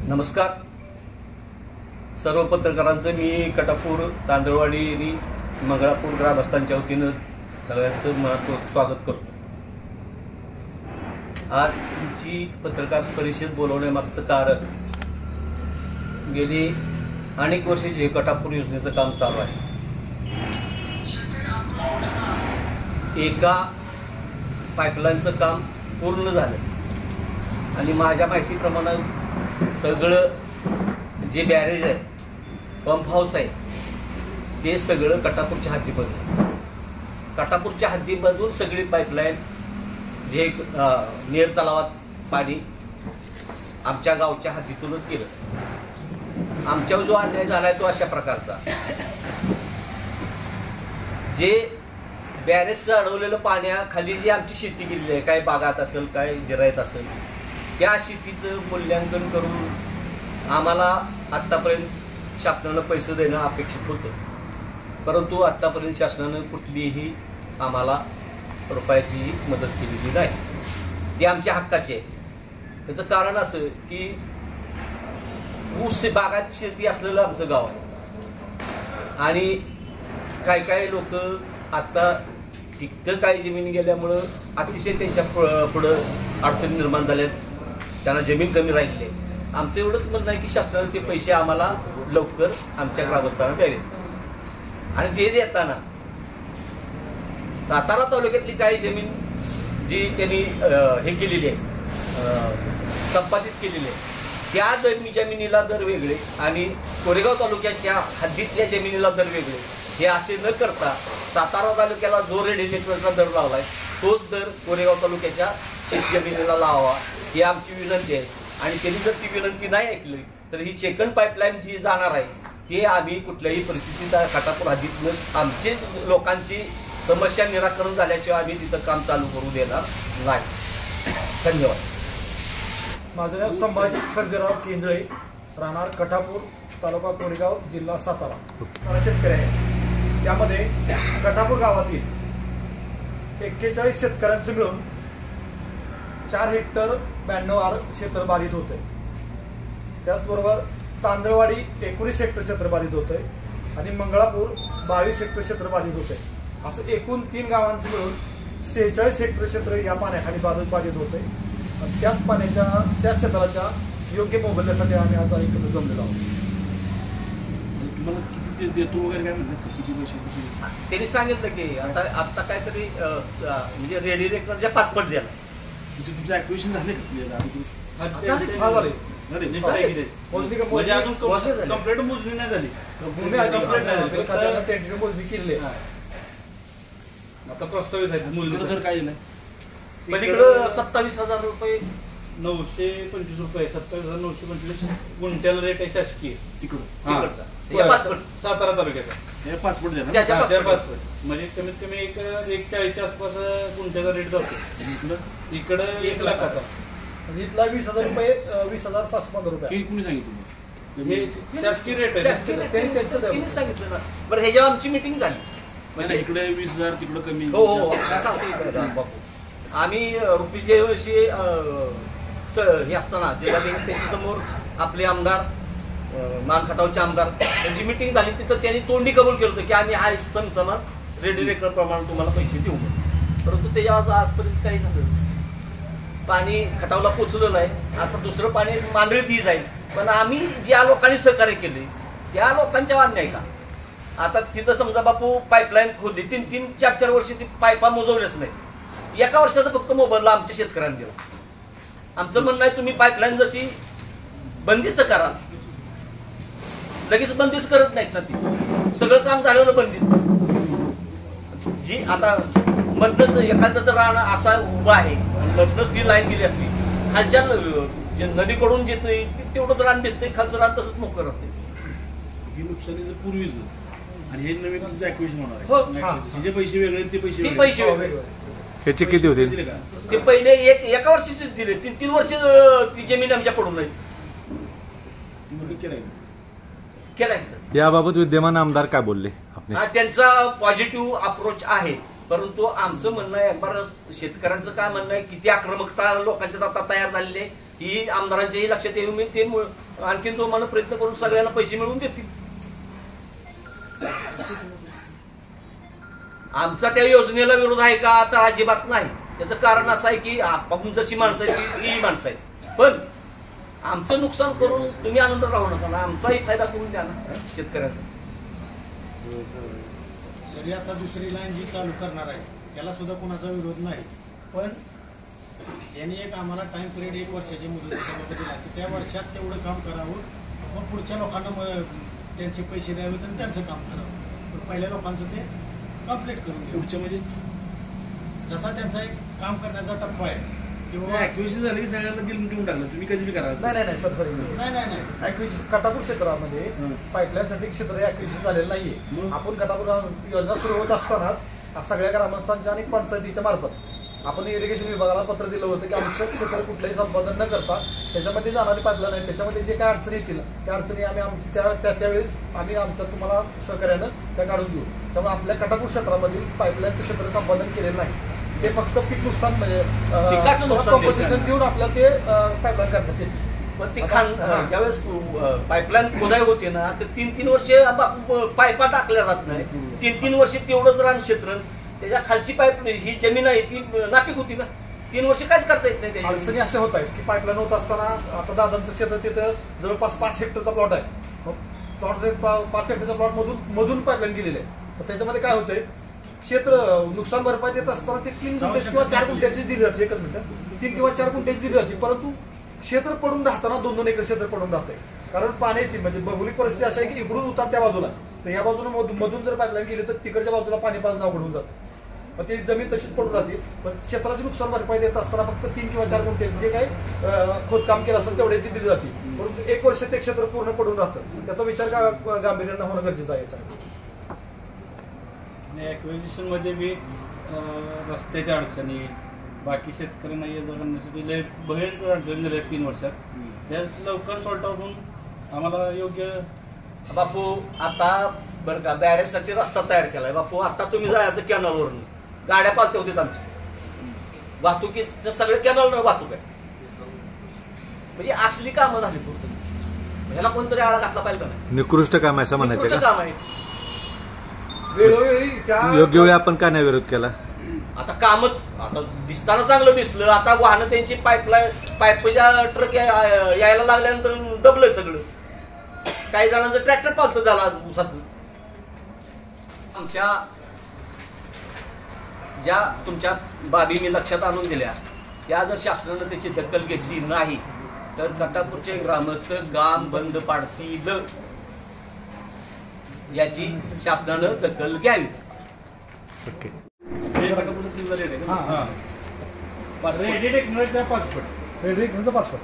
नमस्कार सर्व पत्रकारांचं मी कटापूर तांदळवाडी आणि मंगळापूर ग्रामस्थांच्या वतीनं सगळ्यांचं मनापूर्वक स्वागत करतो। आज तुमची पत्रकार परिषद बोलवण्यामागचं कारण गेली अनेक वर्षे जे कटापूर योजनेचं काम चालू आहे, एका पाईपलाईनचं काम पूर्ण झालं आणि माझ्या माहितीप्रमाणे सगळं जे बॅरेज आहे, पंप हाऊस आहे, ते सगळं कटापूरच्या हद्दीमधून कटापूरच्या हद्दीमधून सगळी पाईपलाईन जे नेर तलावात पाणी आमच्या गावच्या हद्दीतूनच गेलं। आमच्यावर जो अन्याय झाला आहे तो अशा प्रकारचा, जे बॅरेजचं अडवलेलं पाण्याखाली जी आमची शेती केलेली आहे, काय बागात असेल, काय जिरायत असेल, त्या शेतीचं मूल्यांकन करून आम्हाला आत्तापर्यंत शासनानं पैसे देणं अपेक्षित होतं, परंतु आत्तापर्यंत शासनानं कुठलीही आम्हाला रुपयाची मदत केलेली नाही। ते आमच्या हक्काचे आहे। त्याचं कारण असं की ऊस बागात शेती असलेलं आमचं गाव आहे आणि काय लोक आता तिथं काही जमीन गेल्यामुळं अतिशय त्यांच्या पुढं अडचणी निर्माण झाल्यात, त्यांना जमीन कमी राहिली आहे। आमचं एवढंच म्हणणं आहे की शासनाने ते पैसे आम्हाला लवकर आमच्या ग्रामस्थांना द्यावेत आणि ते देताना सातारा तालुक्यातली काही जमीन जी त्यांनी हे केलेली आहे, संपादित केलेली आहे, त्या जमिनीला दर वेगळे आणि कोरेगाव तालुक्याच्या हद्दीतल्या जमिनीला दर वेगळे, हे असे न करता सातारा तालुक्याला जो रेडिनेटरचा दर लावलाय तोच दर कोरेगाव तालुक्याच्या शेतजमिनीला लावावा ही आमची विनंती आहे। आणि त्यांनी जर ती विनंती नाही ऐकली तर ही सेकंड पाईपलाईन जी जाणार आहे ते आम्ही कुठल्याही परिस्थितीत कटापूर हद्दीतून आमचे लोकांची समस्या निराकरण झाल्याशिवाय आम्ही तिथं काम चालू करू देणार नाही। धन्यवाद। माझं नाव संभाजी सर्जेराव केंजळे, राहणार कटापूर, तालुका कोरेगाव, जिल्हा सातारा। मला शेतकरी आहे, त्यामध्ये कटापूर गावातील 41 शेतकऱ्यांचं मिळून 4 हेक्टर 92 आर क्षेत्र बाधित होते। त्याचबरोबर तांदळवाडी 19 हेक्टर क्षेत्र बाधित होते आणि मंगळापूर 22 हेक्टर क्षेत्र बाधित होते। असं एकूण 3 गावांचं मिळून 46 हेक्टर क्षेत्र या पाण्याखाली बाधित होते। त्याच पाण्याच्या त्या क्षेत्राच्या योग्य मोबदल्यासाठी आम्ही आता एकत्र जमलेलो आहोत। तुम्हाला किती देतो वगैरे काय म्हणतात, किती पैसे? त्यांनी सांगितलं की आता काहीतरी म्हणजे रेडिनेटरच्या 5 पट द्यायला तुमचं ऍक्विजिशन झाले म्हणजे अजून कंप्लीट मोजणी नाही झाली, मोजणी केली आता प्रस्तावित आहे मोजणी तर काही नाही। पलीकडं 27,000 रुपये 925 रुपये 27,925 गुंठ्याला रेट आहे शासकीय तिकडं सातारा तालुक्याचा 5 पट द्या, 5 पट म्हणजे कमीत कमी एक 40च्या आसपास गुंठ्याचा रेट जातो। इकडं 1 लाखाचा, इथला 20,000 रुपये 20,715 रुपये कोणी सांगितलं? हे शासकीय रेट आहे, त्यांनी सांगितलं ना। बरं, ह्याच्यावर आमची मीटिंग झाली म्हणजे इकडे 20,000 तिकडं कमी। हो सांगतो बापू, आम्ही रुपीचे वर्षी हे असताना जिल्हाधिकारी त्यांच्यासमोर आपले आमदार मानखटावचे आमदार त्यांची मीटिंग झाली, तिथं त्यांनी तोंडी कबूल केलं होतं की आम्ही हा समान रेडिनेटर प्रमाणे तुम्हाला पैसे देऊ, परंतु त्याच्यावर आजपर्यंत काही झालं पाणी खटावला पोचलं नाही। आता दुसरं पाणी मांदळीतही जाईल, पण आम्ही ज्या लोकांनी सहकार्य केले त्या लोकांच्या अन्याय का? आता तिथं समजा बापू पाईपलाईन खोदली, 3-4 वर्ष ती पाईपा मोजवल्याच नाही, एका वर्षाचा फक्त मोबदला आमच्या शेतकऱ्यांनी दिला। आमचं म्हणणं आहे तुम्ही पाईपलाईन जशी बंदिस्त करा, लगेच बंदिस्त करत नाहीत ना, ती सगळं काम झालं बंदिस्त। जी आता मधनच एखादं रान असा उभा आहे मधनच ती लाईन गेली असती, खालच्या जे नदीकडून जेते तेवढंच रान दिसतंय, खालचं रान तसंच मोकळं राहते। ही नुकसानीचं पूर्वीच आणि हे नवीन तुमचं ऍक्विजिशन होणार हो, आहे, जे पैसे वेगळे ते पैसे वेगळे। ह्याचे किती होतील? ते पहिले एका वर्षीच दिले, 3 वर्ष ती जमीन आमच्याकडून नाही केलाय। याबाबत विद्यमान आमदार काय बोलले? त्यांचा पॉझिटिव्ह अप्रोच आहे, परंतु आमचं म्हणणं आहे, शेतकऱ्यांचं काय म्हणणं आहे, किती आक्रमकता लोकांच्या आता तयार झालेली आहे ही आमदारांच्याही लक्षात येऊन ते आणखीन जोमानं प्रयत्न करून सगळ्यांना पैसे मिळवून देतील. आमचा त्या योजनेला विरोध आहे का तर अजिबात नाही. त्याचं कारण असं आहे की आपण जशी माणसं आहेत ही माणसं आहेत, पण आमचं नुकसान करून तुम्ही आनंदात राहू नका ना, आमचाही फायदा करून द्या ना शेतकऱ्यांचा. जरी आता दुसरी लाईन जी चालू करणार आहे त्याला सुद्धा कोणाचा विरोध नाही, पण यांनी एक आम्हाला टाइम पिरियड 1 वर्षाची मुदत दिला की त्या वर्षात तेवढं काम करावं, मग पुढच्या लोकांना त्यांचे पैसे द्यावेत आणि त्यांचं काम करावं. पण पहिल्या लोकांचं ते कंप्लीट करून घ्या. पुढच्या म्हणजे जसा त्यांचा एक काम करण्याचा टप्पा आहे किंवा ऍक्विजिशन झालं की सगळ्यांना दिल देऊन टाकलं, तुम्ही कधी बी करा. नाही सर नाही ऍक्विजिशन कटापूर क्षेत्रामध्ये पाईपलाईनसाठी क्षेत्र ऍक्विजिशन झालेलं नाहीये. आपण कटापूर योजना सुरू होत असतानाच सगळ्या ग्रामस्थांच्या आणि पंचायतीच्या मार्फत आपण इरिगेशन विभागाला पत्र दिलं होतं की आमचं क्षेत्र कुठलंही संपादन न करता त्याच्यामध्ये जाणारी पाईपलाईन आहे, त्याच्यामध्ये जे काय अडचणी येतील त्या अडचणी आम्ही आमची त्यावेळेस आम्ही आमच्या तुम्हाला सहकार्यानं त्या काढून देऊ. त्यामुळे आपल्या कटापूर क्षेत्रामधील पाईपलाईनचं क्षेत्र संपादन केलेलं नाही. ते फक्त पीक नुकसान म्हणजे कंपोजिशन देऊन आपल्याला ते पाईपलाईन करतात. पण ती ज्यावेळेस पाईपलाईन खोदाई होते ना तर 3-3 वर्षे पाईपा टाकल्या जात नाही. 3-3 वर्षे तेवढंच रान क्षेत्र, त्याच्या खालची पाईप ही जमीन आहे ती नापीक होती ना. 3 वर्ष काहीच करता येत नाही. अडचणी अशा होत आहेत की पाईपलाईन होत असताना आता दादांचं क्षेत्र तिथं जवळपास 5 हेक्टरचा प्लॉट आहे. मग प्लॉट 5 हेक्टरचा प्लॉट मधून पाईपलाईन गेलेली आहे. तर त्याच्यामध्ये काय होतंय, क्षेत्र नुकसान भरपाई देत असताना ते 3 गुंठे किंवा 4 गुंठ्याची दिली जाते. एकच मिनिट, 3 किंवा 4 गुंठ्याची दिली जाते, परंतु क्षेत्र पडून राहताना 2-2 एकर क्षेत्र पडून राहतंय. कारण पाण्याची म्हणजे भौगोलिक परिस्थिती अशी आहे की इकडून उतार त्या बाजूला, तर या बाजूला मधून जर पाईपलाईन गेली तर तिकडच्या बाजूला पाणी पाजणं अवघड होऊन जातं. मग ती जमीन तशीच पडून राहते. पण क्षेत्राची नुकसान भरपाई देत असताना फक्त 3 किंवा 4 गुंठे जे काही खोदकाम केलं असेल तेवढ्याची दिली जाते, परंतु 1 वर्ष ते क्षेत्र पूर्ण पडून राहतं. त्याचा विचार गांभीर्यानं होणं गरजेचं आहे याच्यामध्ये. आणि ॲक्विजिशन मध्ये बी रस्त्याच्या अडचणी, बाकी शेतकऱ्यांना ये करण्यासाठी लय भयंकर अडचणी झाल्या 3 वर्षात. त्या लवकर सॉल्ट आउट होऊन आम्हाला योग्य. बापू आता बरं का बॅरेजसाठी रस्ता तयार केलाय बापू. आता तुम्ही जायचं कॅनलवरून, गाड्या पालत्या होत्या आमच्या, वाहतुकीचं सगळे कॅनलवर वाहतूक आहे. म्हणजे असली कामं झाली पुढचं, ह्याला कोणतरी आळा घातला पाहिजे का नाही. निकृष्ट काम आहे असं म्हणायचं का? काम आहे. वेळोवेळी योग्य वेळी आपण का नाही विरोध केला? आता कामच आता दिसताना चांगलं दिसलं, आता वाहनं त्यांची पाईपच्या ट्रक यायला लागल्यानंतर दबलंय सगळं. काही जणांचं ट्रॅक्टर पालतं झालं आज ऊसाचं. आमच्या ज्या तुमच्या बाबी मी लक्षात आणून दिल्या त्या जर शासनानं त्याची दखल घेतली नाही तर कटापूरचे ग्रामस्थ गाम बंद पाडतील, याची शासनानं दखल घ्यावी. Passport passport